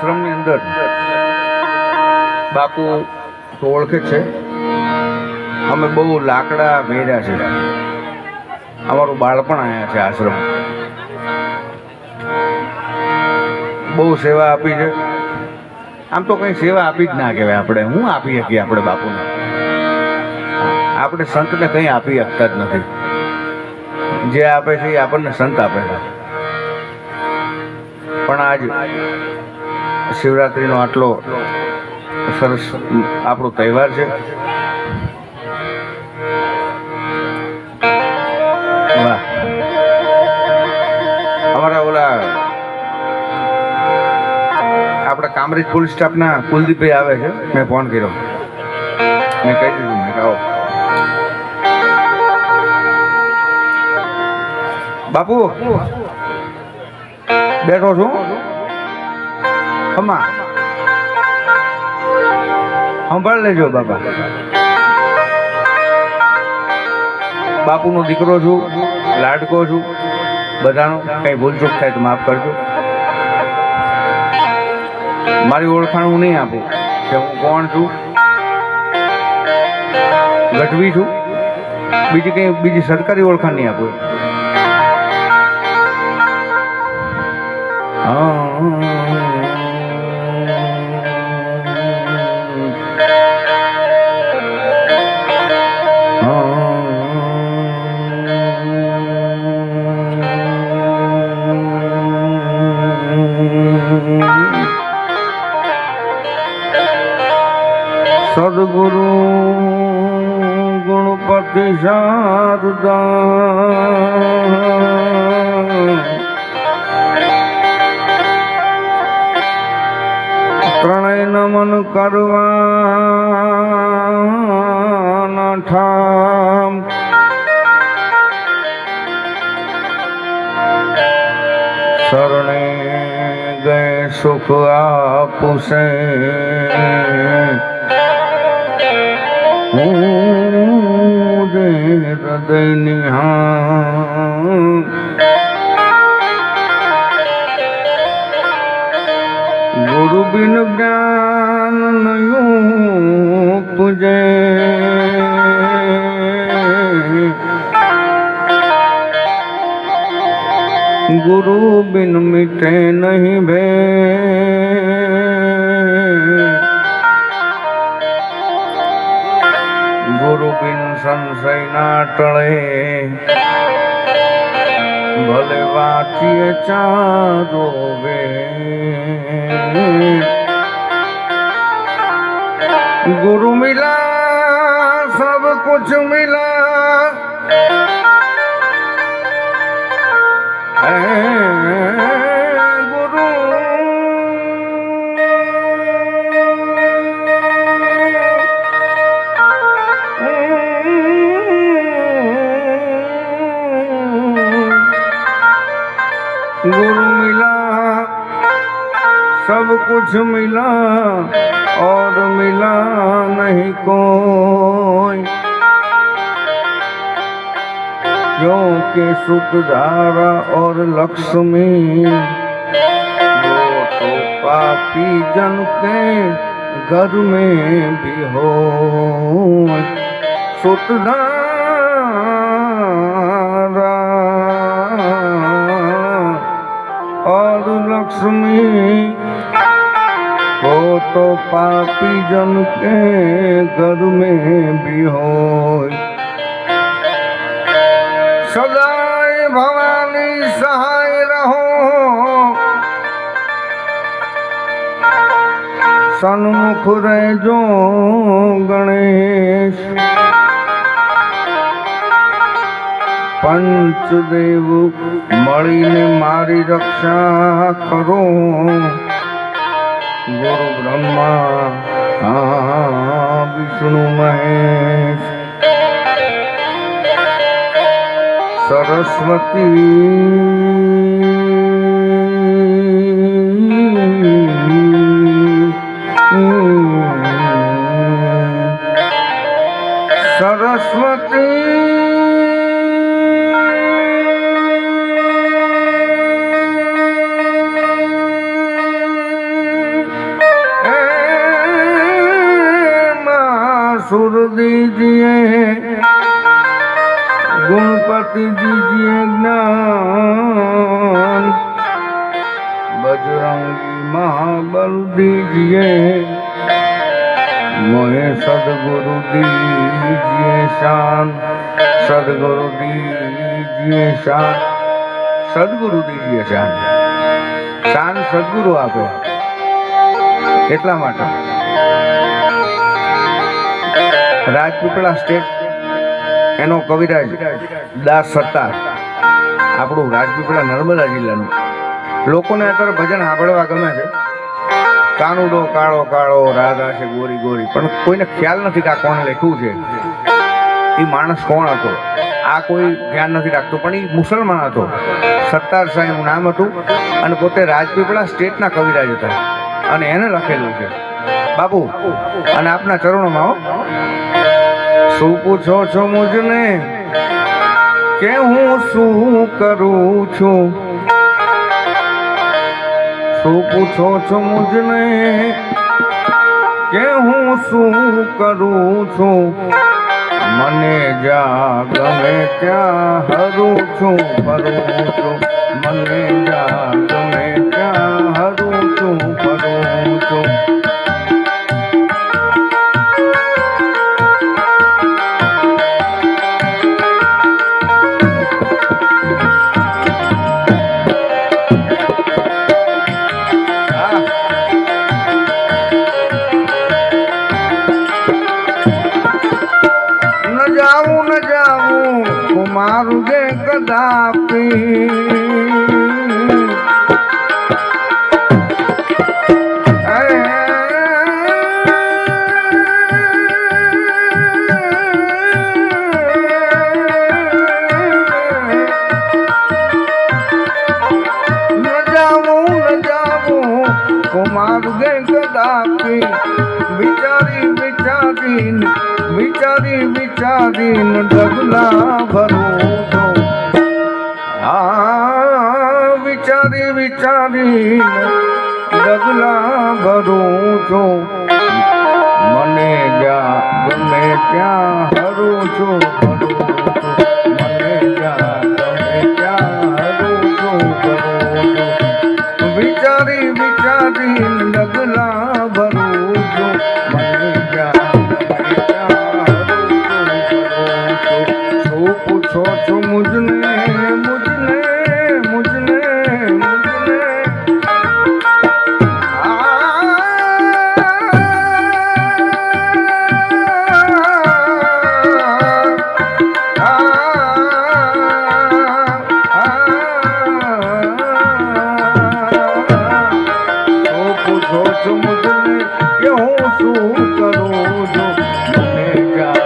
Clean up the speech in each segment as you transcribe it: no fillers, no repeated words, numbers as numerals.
આશ્રમની અંદર બાપુ તો ઓળખે છે, અમે બહુ લાકડા ભેર્યા છે, અમારું બાળપણ અહીંયા છે. આશ્રમ બહુ સેવા આપી છે. આમ તો કઈ સેવા આપી જ ના કહેવાય, આપણે શું આપી શકીએ? આપણે બાપુને, આપણે સંતને કંઈ આપી શકતા જ નથી. જે આપે છે એ આપણને સંત આપે છે. પણ આજ શિવરાત્રીનો આટલો સરસ આપણો તહેવાર છે. વાહ! અમારા ઓલા આપણા કામરેજ પોલીસ સ્ટાફના કુલદીપભાઈ આવે છે. મેં ફોન કર્યો, મેં કહી દીધું, મેં કહો બાપુ બેઠો છું, ખમા સંભાળ લેજો બાપા. બાપુનો દીકરો છું, લાડકો છું બધાનો. કઈ ભૂલચૂક થાય તો માફ કરજો. મારી ઓળખાણ હું નહીં આપું કે હું કોણ છું, ગઢવી છું. બીજી સરકારી ઓળખાણ નહીં આપું. સદગુરુ ગુણપતિ શારદા ત્રણેય નમન કરવાના ઠામ. શરણે ગયે સુખ આપુસે, હૃદય નિહાળ. ગુરુ બિન જ્ઞાન નયું પૂજે, ગુરુ બિન મીઠે નહીં ભે. ગુરુ બિન સંશય ના ટળે, ભલે વાંચીએ ચારો વેદ. गुरु मिला सब कुछ मिला, गुरु गुरु मिला सब कुछ मिला और मिला नहीं कोई, क्योंकि सुतधारा और लक्ष्मी वो तो पापी जन के घर में भी हो. सुतधारा और लक्ष्मी वो तो पापी जन के घर में भी हो. सदाए भवानी सहाय रहो, सन्मुख रहजो गणेश. पंचदेव મળીને મારી રક્ષા કરો. गुरु ब्रह्मा विष्णु महेश सरस्वती सरस्वती सदगुरु दीजिए शान, सदगुरु दीजिए शान, सदगुरु दीजिए शान. શાન સદગુરુ આપે એટલા માટે રાજપીપળા સ્ટેટ એનો કવિરાજ દાસ સત્તાર, આપણું રાજપીપળા નર્મદા જિલ્લાનું. લોકોને અત્યારે ભજન સાંભળવા ગમે છે. કાનુડો કાળો કાળો રાધા છે ગોરી ગોરી, પણ કોઈને ખ્યાલ નથી કે આ કોણે લખ્યું છે, એ માણસ કોણ હતો, આ કોઈ ધ્યાન નથી રાખતું. પણ એ મુસલમાન હતો, સત્તાર સાહેબનું નામ હતું અને પોતે રાજપીપળા સ્ટેટના કવિરાજ હતા અને એને લખેલું છે બાપુ. અને આપના ચરણોમાં શું પૂછો છો મુજને કે હું શું કરું છું, શું પૂછો છો મુજને કે હું શું કરું છું, મને જા ગમે ત્યાં હરું છું ફરું છું, મને જા ગમે ત્યાં હરું છું ફરું છું. મારું જે કદાપી મારું જે કદાપી વિચારી વિચારીને વિચારી વિચારીને ડગલા ભરું છું, વિચારી વિચારીને ડગલા ભરું છું, મને જ્યાં ગમે ત્યાં હરું છું ભરું છું, મને જ્યાં ગમે ત્યાં હરું છું ભરું છું, વિચારી વિચારીને ડગલા ભરું છું, મને જ્યાં પૂછો છો મુજને મુજને મુજને મુજને પૂછો છો મુજને કે હું શું કરું છું, મને જા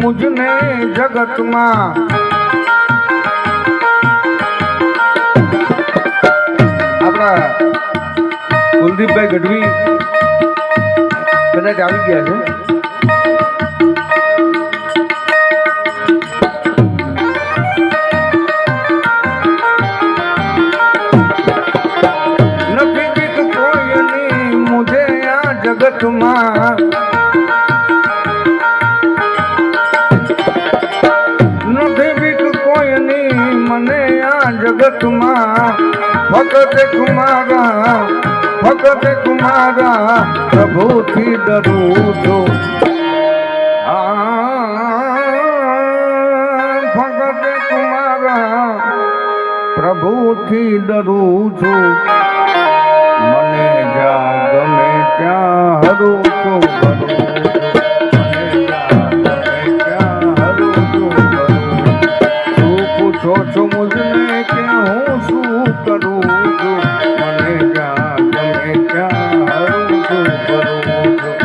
મુજને જગતમાં આપણા કુલદીપભાઈ ગઢવી કદાચ આવી ગયા છે. નથી બીક કોઈની મુજે આ જગતમાં, જગતમાં ફકત કુમારા પ્રભુથી ડરું છું, થી ડરું છું મને જા ગમે ત્યાં હરું છું પૂછો છો મુझને કે હું શું કરું છું મને જા ગમે ત્યાં હરું છું કરું છું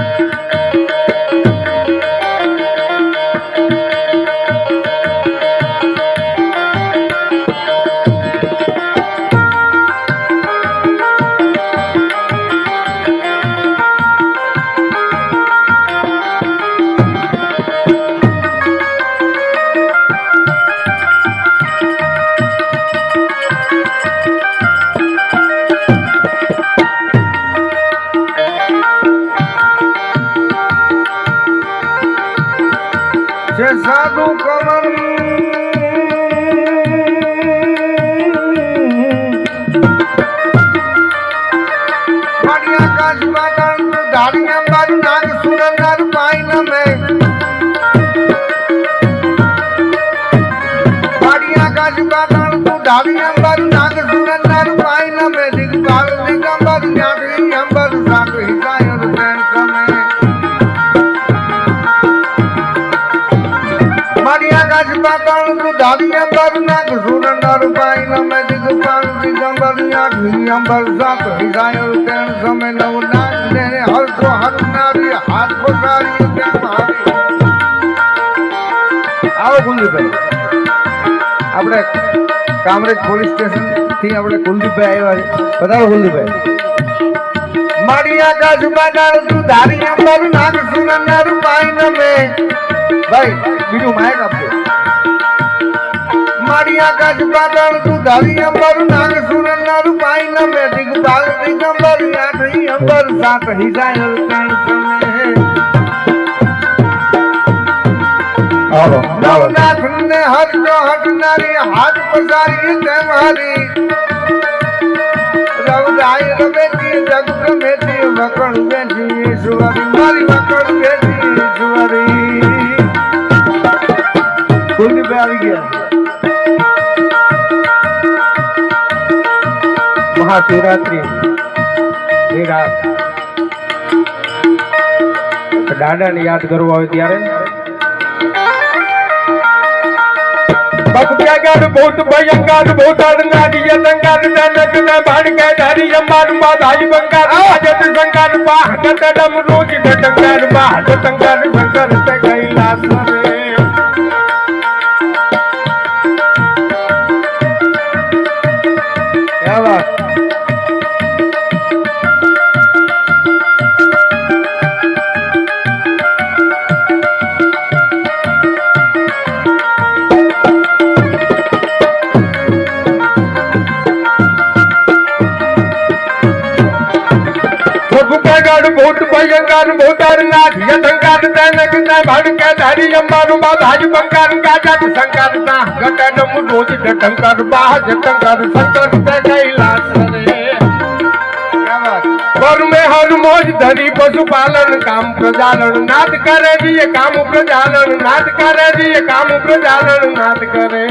સાધુ કમર આકાશ પાતાળ ધારી અંબાર નાગ સુરનાર પાઈન મેં આકાશ પાતાળ ધારી અંબાર નાગ સુરનાર પાઈન મેં દિગંબર ન્યારી અંબર સાત હિસાયર બેન તમે આકાશ પાતાળ ધારી અંબર નાગ સુરનાર પાઈન મેં દિગંબર ન્યારી અંબર સાત હિસાયર બેન તમે નવ નાગ ને હરસો હરનારી હાથ પસારી તેમ હારી આવો કુલદીપભાઈ આપણે કામરેજ પોલીસ સ્ટેશન થી આપણે કુલદીપભાઈ આવ્યા છે બતાવો કુલદીપભાઈ મારી આકાશ પાતાળ ધારી અંબર નાગ સુરનાર પાઈન મેં ભાઈ બીજું માયક આપજો મારી આકાશ પાતાળ ધારી અંબર નાગ સુરનાર પાઈન મેં દિગંબર ન્યારી અંબર સાત હિસાયર બેન તમે નવનાથ ને હરજો હટનારી હાથ પસારી તેમ હારી રવરાય રવેતી જગ ગમેતી વકળ બેઠી ઈશ્વરી મારી વકળ બેઠી ઈશ્વરી કુલદીપભાઈ આવી ગયા મહાશિવરાત્રી ની રાત દાદાને યાદ કરવું આવે ત્યારે भक्त्यागार बहुत भयंकर बहुत अड़नारी यंगार जनक न बाण के धारी अंबार बाधाई बंगार आजत संगार बाहत डम रोज डटंगार बाहत संगार शंकर से कैलाश रे क्या बात बहुत भयंकर बहुत अरनाथ यंगार जनक न बाण के धारी अंबार बाधाई बंगार गाजत संगार ना गटडम रोज डटंगार बाहत संगार शंकर से कैलाश रे वर में हर मौज धरी पशुपालन काम प्रजालन नाथ करे जी काम प्रजालन नाथ करे जी काम प्रजालन नाथ करे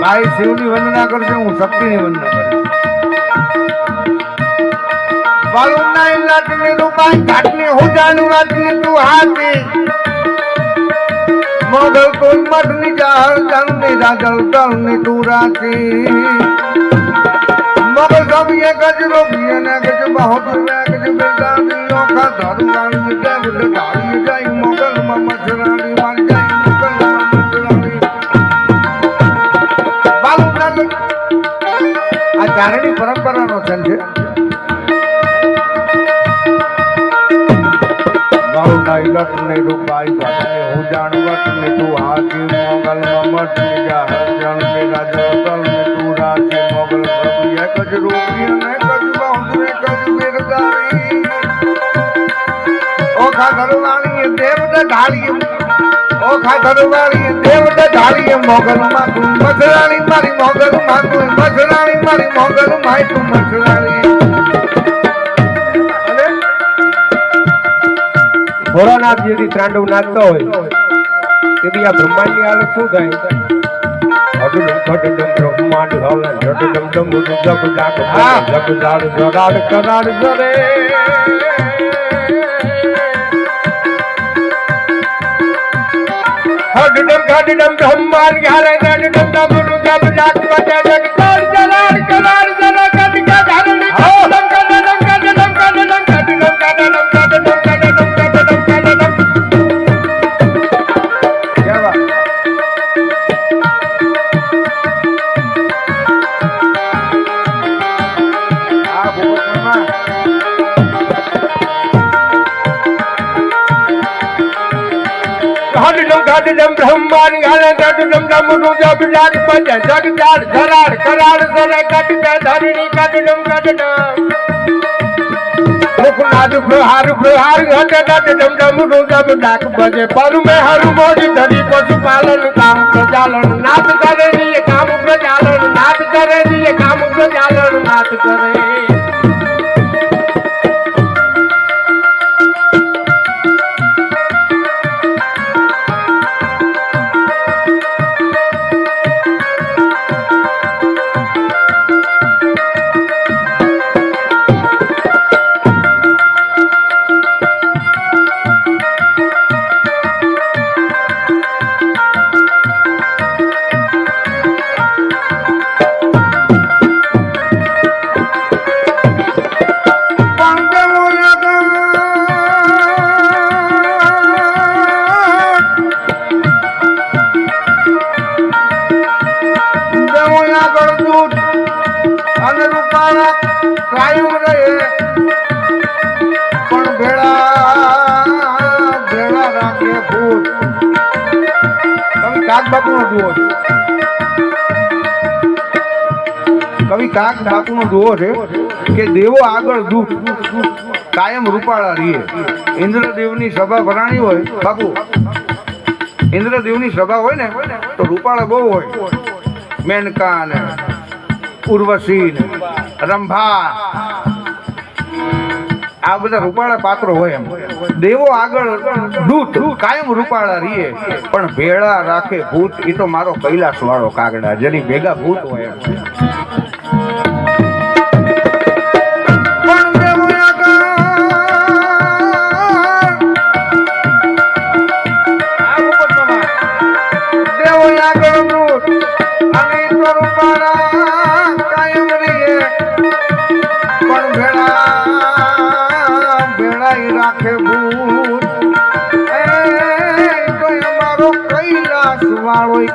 ભાઈ શિવની વંદના કરશે હું શક્તિની વંદના કરીશ બાલુના લાટની રૂપાઈ ઘાટની હુજાનું વાટની તું હાથી મોગલ કોઈ મઠની જાહર જનની રાજલ તલની તું રાથી મોગલ સભી એક જ રોગી અને ગજ બહોદર ગજ બેદાની લોખા ધરુવાણી દેવ ધારી જાય મોગલ માં મછરાણી મારી જાય મોગલ માં મછરાણી આ ચારણી પરંપરાનો છંદ છે બાલુના ઇલટ ને રૂપાઈ ઘાટની ઉજાણ વટ ને તું હાથી મોગલ મમટ બીજા હરજણ ભેગા જળતલ ને તું રાજી મોગલ પ્રભુ એક જ રૂપી ને કજ બાંધરે કજ મિરગારી ઓ ખાધરવાણી દેવ ઢાળી ઓ ખાધરવાણી દેવ ઢાળી મોગલ માં તું મસરાણી મારી મોગલ માં તું મસરાણી મારી મોગલ માં તું મસરાણી ભોળાનાથ જેથી તાંડવ નાચતો હોય તેથી આ બ્રહ્માંડની હાલત શું થાય બ્રહ્માંડ હાલે જડડમ ડમ જગ જાગ જગ જાડ જગાડ કરાડ જરે હડડમ ઘડડમ બ્રહ્માંડ હાલે જડડમ ડમ જગ જાગ જગ જાડ જલાડ કરાડ જરા કદકા ધારણ કદમ કદમ કદમ કદમ કદમ કદમ જડડમ બ્રહ્માંડ ગાલે જડડમ ડમરૂ જગ જાગ પજે જગ જાડ ધરાડ કરાડ સરે કટકે ધરણી કડડમ કડડમ મુખનાદ પ્રહાર પ્રહાર ઘટ જડડમ ડમરૂ જગ જાગ પજે પર મે હર મોજ ધરી પશુપાલન કામ પ્રજાલન નાથ કરે ની કામ પ્રજાલન નાથ કરે ની કામ પ્રજાલન નાથ કરે કવિ કાક ઠાકુર નો દુહો છે કે દેવો આગળ દૂત કાયમ રૂપાળા રીએ ઇન્દ્રદેવની સભા ભરાણી હોય બાપુ ઇન્દ્રદેવની સભા હોય ને તો રૂપાળા બહુ હોય મેનકા ને ઉર્વશી ને રંભા આ બધા રૂપાળા પાત્રો હોય એમ દેવો આગળ દૂત કાયમ રૂપાળા રીએ પણ ભેળા રાખે ભૂત એ તો મારો કૈલાસ વાળો કાગડા જેની ભેગા ભૂત હોય એમ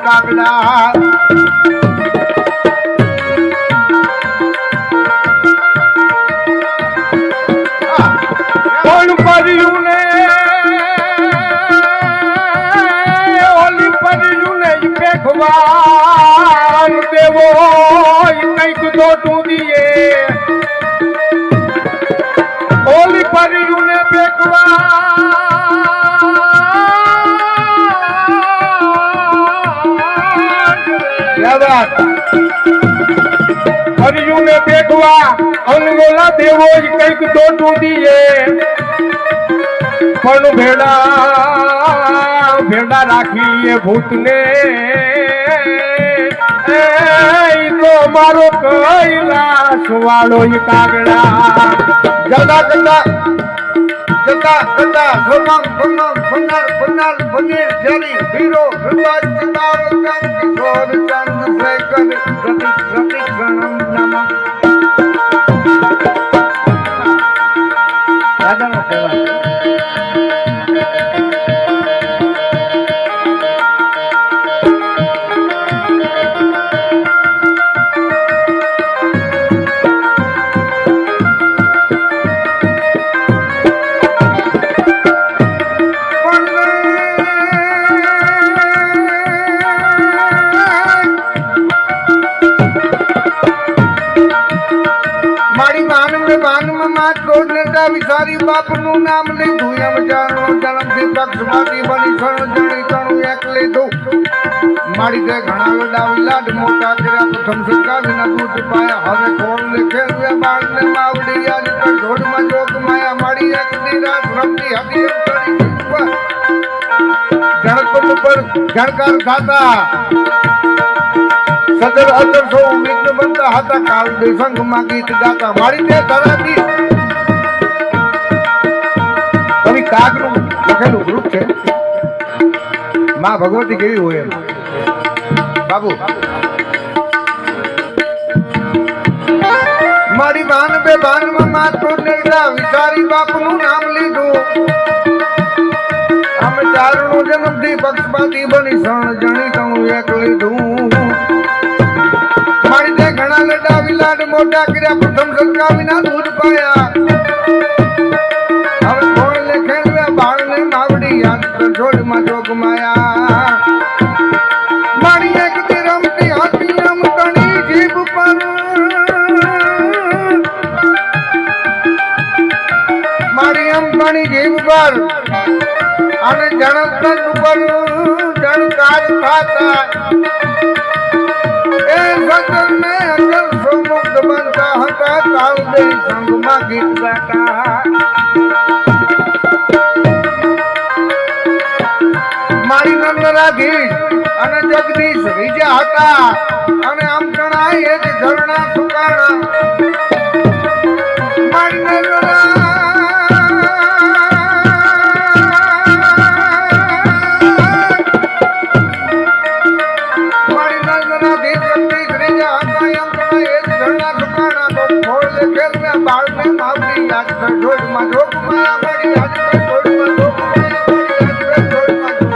કાગડા કોણ પડ્યું ને ઓલી પડ્યું ને ભગવાન દેવો કઈક તો તું દીએ ઓલી પડ્યું ને હરિયું ને બેઠવા અંગોલા દેવો જ કઈક દોટું દીએ પણ ભેડા રાખીએ ભૂતને તો મારો કૈલાસ વાળો કાગડા જગા જગા જગા જગા સોનામ સોનામ સોનાર સોનાર બનેર જરી હીરો હૃદય ચિતાર કંક કિશોર ચંદ શેખર પ્રતિક પ્રતિક ગણમ નમઃ દાદાનો સેવા માં ટોડલતા વિસારી બાપનું નામ લીધું એમ જાણો જન્મથી પક્ષપાતી બની સણ જણી તણું એક લીધું મારી તે ઘણા લડાવી લાડ મોટા કર્યા પ્રથમ સરકાર વિના દૂધ પાયા હવે કોણ લેખે બાળને માવડી આજ તો ઢોળમાં જોગ માયા મારી એક દીરાત રમતી હતી એમ કરી ગણપત ઉપર ગણકાર થતા સદર અદર સૌ વિઘ્ન બનતા હતા કાલ દેશંગ માં ગીત ગાતા મારી તે ધરાતી કવિ કાગનું લખેલું ગ્રુપ છે માં ભગવતી કેવી હોય એમ બાબુ મારી બાન બે બાનમાં માતો નિર્દા વિચારી બાપનું નામ લીધું અમે ચારણો જન્મથી પક્ષપાતી બની સણ જણી તણું એક લીધું મારી તે ઘણા લડા વિલાડ મોટા કર્યા પ્રથમ સરકાર વિના દૂધ પાયા હવે કોણ લેખે બાળને માવડી યાદ જોડમાં જોગ માયા મારી એક દી રમતી હતી આમ તણી જીભ પર મારી આમ તણી જીભ પર અને જણકર ઉપર જણકાર થતા એ સજન ને અગર સોમુક્ત બનતા હતા તાવ દે સંગમાં ગીત ગાતા મારી નંદરાધીશ અને જગદીશ રીજા હતા અને આમ જણાય એ જ ઝરણા સુકાણા મારી નંદરાધીશ જગદીશ રીજા હતા આમ જણાય એ જ ઝરણા સુકાણા તો ફોડ લેખેલ મેં બાળને માવડી યાદ કર ઢોળમાં જોગ માયા પડી યાદ કર ઢોળમાં જોગ માયા પડી યાદ કર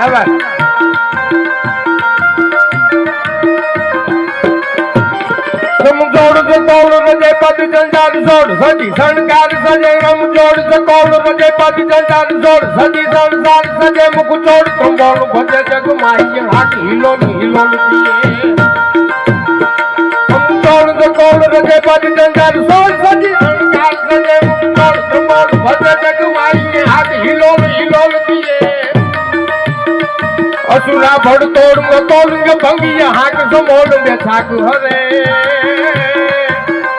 ઢોળમાં જોગ માયા પદ જંજાર જોડ સજી શણગાર સજે રમ જોડ સકોડ રજે પદ જંજાર જોડ સજી શણગાર સજે મુખ જોડ કંબોળ ભજે જગ માઈ હાથ હિલો હિલો દીએ કંબોળ સકોડ રજે પદ જંજાર જોડ સજી શણગાર સજે મુખ જોડ કંબોળ ભજે જગ માઈ હાથ હિલો હિલો દીએ असुरा भड़ तोड़ मतोड़ भंगिया हाक समोड़ बेछाक हरे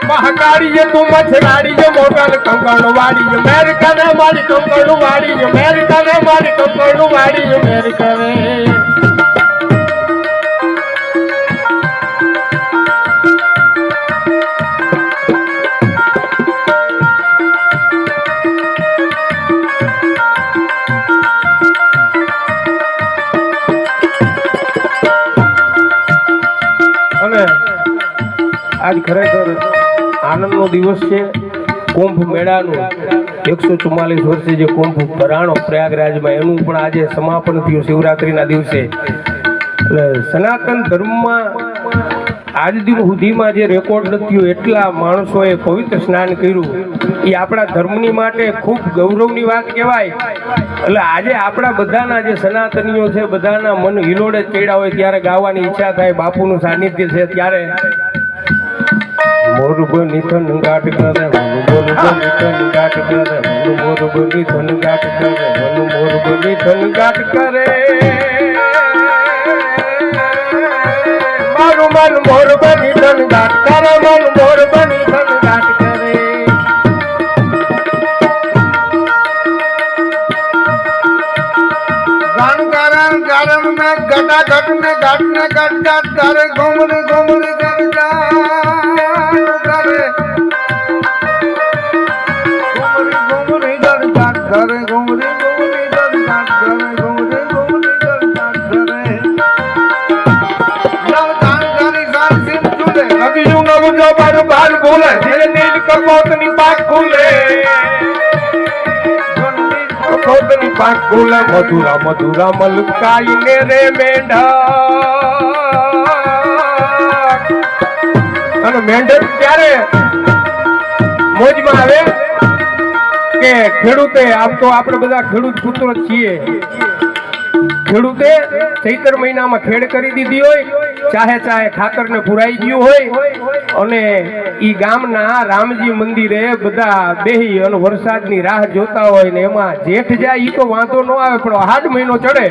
महाकाड़ी ये तू मछराड़ी ये मोगल कंकड़ वाड़ी ये मेर करे मारी कंकड़ वाड़ी ये मेर करे मारी कंकड़ वाड़ी ये मेर करे आज खरेखर आनंदનો દિવસ છે કુંભ મેળાનો 144 વર્ષે જે કુંભ ભરાણો પ્રયાગરાજમાં એનું પણ આજે સમાપન થયું શિવરાત્રીના દિવસે એટલે સનાતન ધર્મમાં આજ દિન સુધીમાં જે રેકોર્ડ નથી એટલા માણસોએ પવિત્ર સ્નાન કર્યું એ આપણા ધર્મની માટે ખૂબ ગૌરવની વાત કહેવાય એટલે આજે આપણા બધાના જે સનાતનીઓ છે બધાના મન હિલોડે ચડ્યા હોય ત્યારે ગાવાની ઈચ્છા થાય બાપુનું સાનિધ્ય છે ત્યારે મોરબની થન ગાટ કરે મોરબની થન ગાટ કરે મોરબની થન ગાટ કરે મોરબની થન ગાટ કરે મારું મન મોરબની થન ગાટ કરે મન મોરબની થન ગાટ કરે ગાન ગારણ ગારણ में गटा घट में घाट में घट घाट करे घूमरे घूमरे करजा करे घूमरे घूमरे करजात करे घूमरे घूमरे करजात करे नव दान गानी साल सिम चुले अभी यूं नव जो बार बार बोले धीरे नील कपोतनी पाक खुले कपोतनी पाक खुले मधुरा मधुरा मलकाई ने रे मेंढा અને મેંઢક ત્યારે મોજમાં આવે કે ખેડૂતે, આમ તો આપણે બધા ખેડૂત પુત્રો જ છીએ, ખેડૂતે ચૈતર મહિનામાં ખેડ કરી દીધી હોય, ચાહે ખાતરને પુરાઈ ગયું હોય, અને ઈ ગામના રામજી મંદિરે બધા બેહી અને વરસાદની રાહ જોતા હોય ને એમાં જેઠ જાય ઈ તો વાંધો ન આવે, પણ હાડ મહિનો ચડે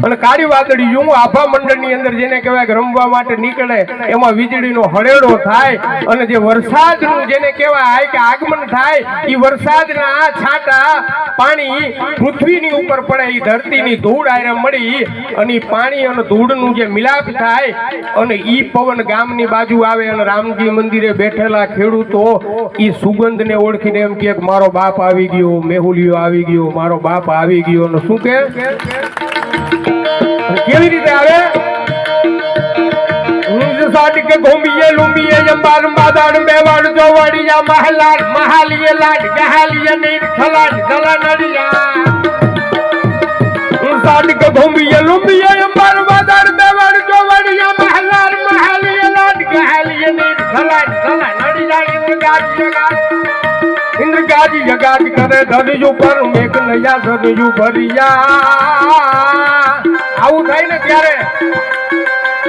અને કાળી વાદળિયું આભા મંડળની અંદર જેને કહેવાય કે રમવા માટે નીકળે, એમાં વીજળીનો હળેડો થાય અને જે વરસાદનું જેને કહેવાય કે આગમન થાય, ઈ વરસાદના છાંટા પાણી પૃથ્વીની ઉપર પડે, ઈ ધરતીની ધૂળ આરે મળી અને ઈ પાણી અને ધૂળનું જે મિલાપ થાય અને ઈ પવન ગામની બાજુ આવે અને રામજી મંદિરે બેઠેલા ખેડૂતો ઈ સુગંધને ઓળખીને એમ કહે કે મારો બાપ આવી ગયો, મેહુલિયો આવી ગયો, મારો બાપ આવી ગયો. અને શું કે કેવી રીતે આવે? સાડિકે ઘૂમીએ લુંબીએ અંબાર માદાડ મેવાડ જોવાડિયા મહલાડ મહાલીએ લાડ ગહાલીએ નીર ખલાડ ગલાનડિયા. સાડિકે ઘૂમીએ લુંબીએ અંબાર માદાડ મેવાડ જોવાડિયા મહલાડ મહાલીએ લાડ ગહાલીએ નીર ખલાડ ગલાનડિયા. ઇન્દ્ર ગાજી જગાજ કરે ધનજુ પર મેઘ નયા ધનજુ ભરિયા. આવું થાય ને ત્યારે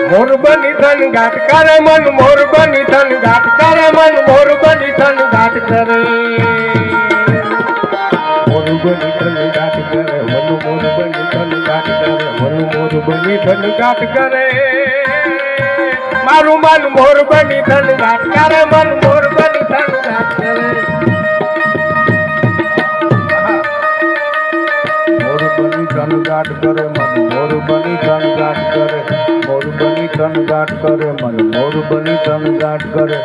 મોર બની ધન ઘાટ કરે મન, મોર બની ધન ઘાટ કરે મન, મોર બની ધન ઘાટ કરે, મોર બની ધન ઘાટ કરે મન, મોર બની ધન ઘાટ કરે મન, મોર બની ધન ઘાટ કરે મારું મન, મોર બની ધન ઘાટ કરે મન, મોર બની ધન ઘાટ કરે. મોર બની ધન ગાટ કરે મન, મોર બની ધન ગાટ કરે, મોર બની ધન ગાટ કરે મન, મોર બની ધન ગાટ કરે,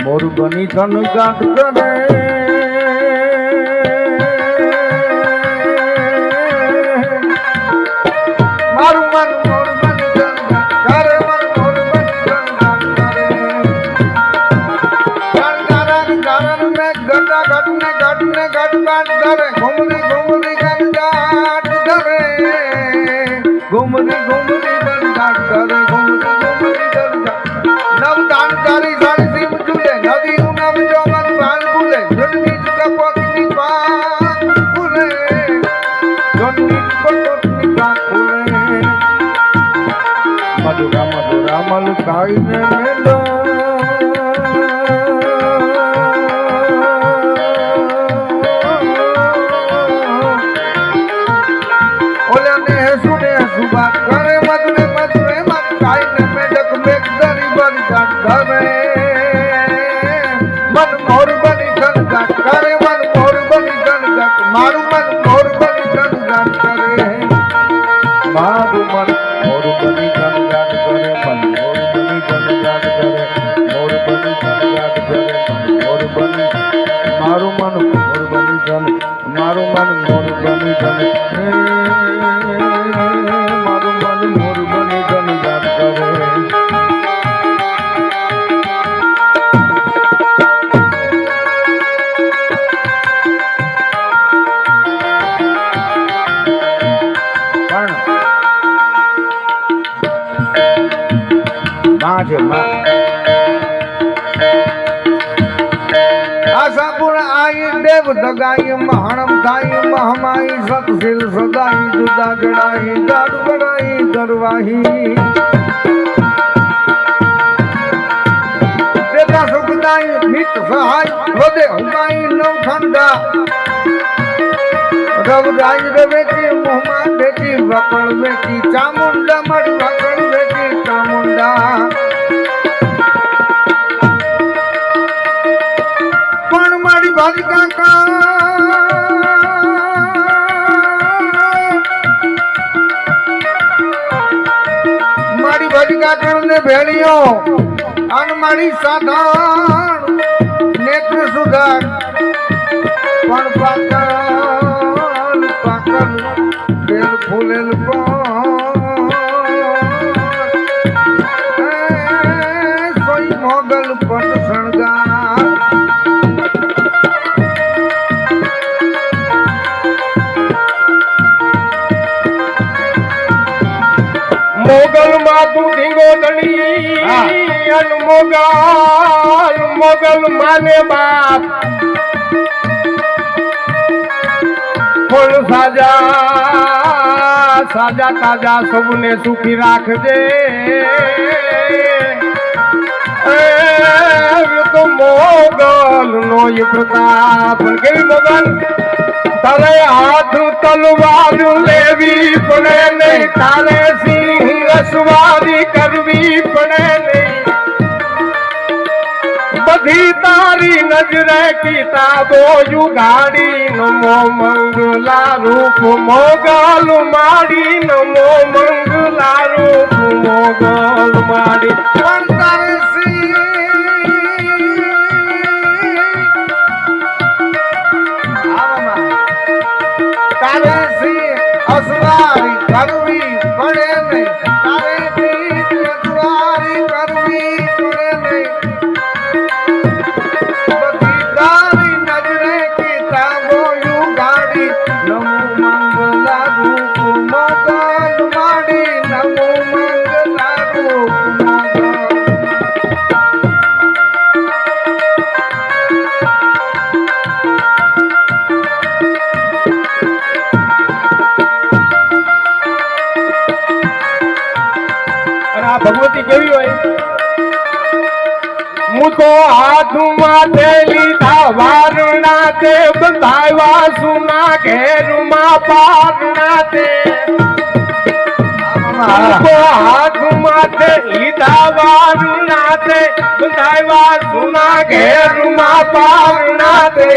મોર બની ધન ગાટ કરે. મારું મન મોર બની ધન ગાટ કરે મન, મોર બની ધન ગાટ કરે. ગાણ ગારણ મેં ગડા ઘટ ને ઘટ ને ઘટ ગાટ કરે, ઘુમરી ઘુમરી ગાટ ગાટ કરે, ઘુમરી ઘુમરી ગાટ ગાટ કરે, ઘુમરી ઘુમરી ગાટ ગાટ. નવ દાન તારી સારી સીમ ઝૂલે, નદીનું નવ જોગન ભાન ભૂલે, જન્મી કપોતની પાક ભૂલે, જન્મી કપોતની પાક ભૂલે. મધુરા મધુરા મલકાઈને મેલો, બાત કરે મધુરે મધુરે મત કાઈને મેડક મેક દરી બરી ગાટ કરે મન, મોર બની ધન ગાટ કરે મન, મોર બની ધન ગાટ. મારું મન મોર બની ધન ગાટ કરે, મારું મન મોર બની ધન ગાટ કરે મન, મોર બની ધન ગાટ કરે, મોર બની ધન ગાટ કરે મન, મોર બની. મારું મન મોર બની ધન, મારું મન મોર બની ધન, આશાપુર આઈ દેવ દગાઈ મહણમ થાય મહમાઈ સતશીલ સદાઈ જુદા જડાઈ ગાડ બડાઈ ગરવાહી દેતા સુખદાઈ મિત સહાય હૃદય હુકાઈ નવ ઠંડા રવ રાજ રવેતી મોહમાં બેટી વકળ બેટી ચામુંડા મળ વકળ બેટી ચામુંડા. પણ મારી ભારી કાકા મારી ભારી કાકણ ને ભેળિયો અન મારી સાધાણ નેત્ર સુધાર પણ પાકલ પાકલ બેલ ફૂલેલ સોઈ મોગલ પટ શણગાર. મોગલ માતું ઢીંગો દણી અન મોગલ મોગલ માને બાપ ખોલ સાજા સાજા તાજા સૌને સુખી રાખજે તો મોગલ નો એ પ્રતાપ કેવી મોગલ તારે હાથ તલવાર લેવી પડે નહીં તારે સિંહ અસવારી કરવી પડે નહીં બધી તારી નજરે કિતાબો યુગાડી નમો મંગલા રૂપ મોગલ માડી નમો મંગલા રૂપ મોગલ માડી પણ તારે અસવારી કરવી પડે નહીં તારે અસવારી કરવી પડે નહીં બધી તારી નજરે કિતાબો યુગાડી નમો મંગલા રૂપ મોગલ માડી નમો મંગલા રૂપ મોગલ ભગવતી કેવી હોય હું તો હાથમાં લીધા વારણા તે બંધાવ્યા સુના ઘેરમાં પારણા તે હાથમાં લીધા વારણા તે બંધાવ્યા સુના ઘેરમાં પારણા તે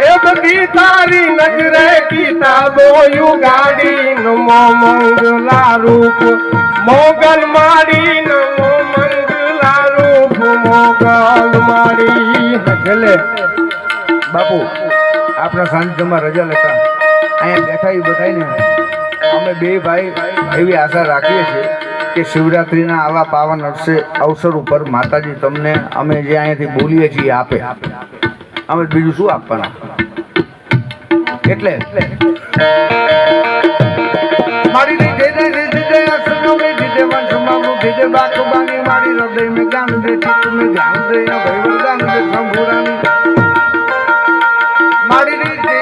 એ બધી તારી નજરે કિતાબો યુગાડી નમો મંગલા રૂપ મોગલ માડી નમો મંગલા રૂપ મોગલ માડી છેલ્લે બાપુ આપણા સાંજમાં રજા લેતા અહીંયા બેઠા એ બધાને અમે બે ભાઈ એવી આશા રાખીએ છીએ કે શિવરાત્રિના આવા પાવન અવસર ઉપર માતાજી તમને અમે જે અહીંયાથી બોલીએ છીએ આપે અમે બીજું શું આપવાના એટલે મારી બાકુબાની મારી હૃદય મેં ગાન દે ચિત્ત મેં ધ્યાન દે ભૈરવ ગાન દે શંભુરાની મારી દે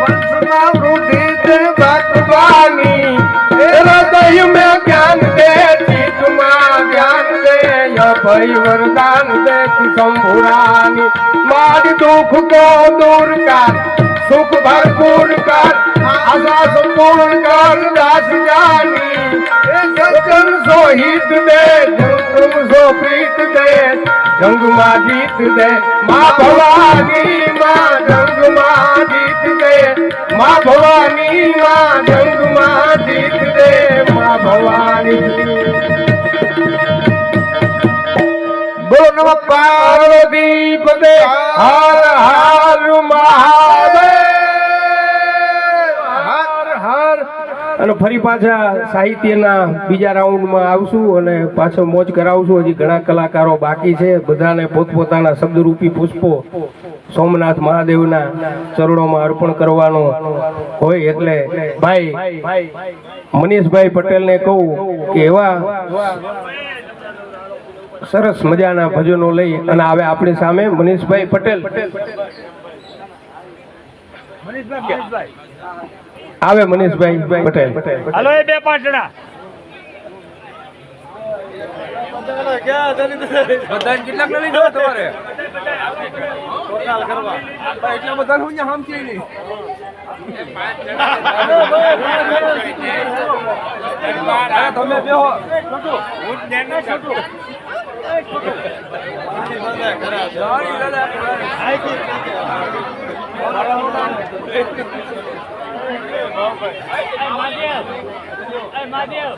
વંશમાં વૃદ્ધિ દે બાકુબાની હૃદય મેં જ્ઞાન દે ચિત્તમાં જ્ઞાન દે ભય વરદાન દે શંભુરાની મારી દુઃખ को दूर कर सुख भरपूर कर आशा संपूर्ण कर दास जानी सज्जन सो हित दे तुम सो प्रीत दे जंग मां जीत दे मां भवानी मां जंग मां जीत दे मां भवानी मां जंग मां जीत दे मां भवानी बोलो नमः पार्वती पते हर हर महादेव हर हर અને ફરી પાછા સાહિત્યના બીજા રાઉન્ડમાં આવશું અને પાછો મોજ કરાવશું. હજી ઘણા કલાકારો બાકી છે, બધાને પોતપોતાના શબ્દરૂપી પુષ્પો સોમનાથ મહાદેવના ચરણોમાં અર્પણ કરવાનો હોય. એટલે ભાઈ મનીષભાઈ પટેલને કહું કે એવા સરસ મજાના ભજનો લઈ અને આવે આપણી સામે મનીષભાઈ પટેલ. આવે મનીષભાઈ પટેલ. હાલો એ બે પાંચડા કેટલાક લઈ જાવ તમારે એટલા બધા સમજી નહીં. તમે બેહો મહાદેવ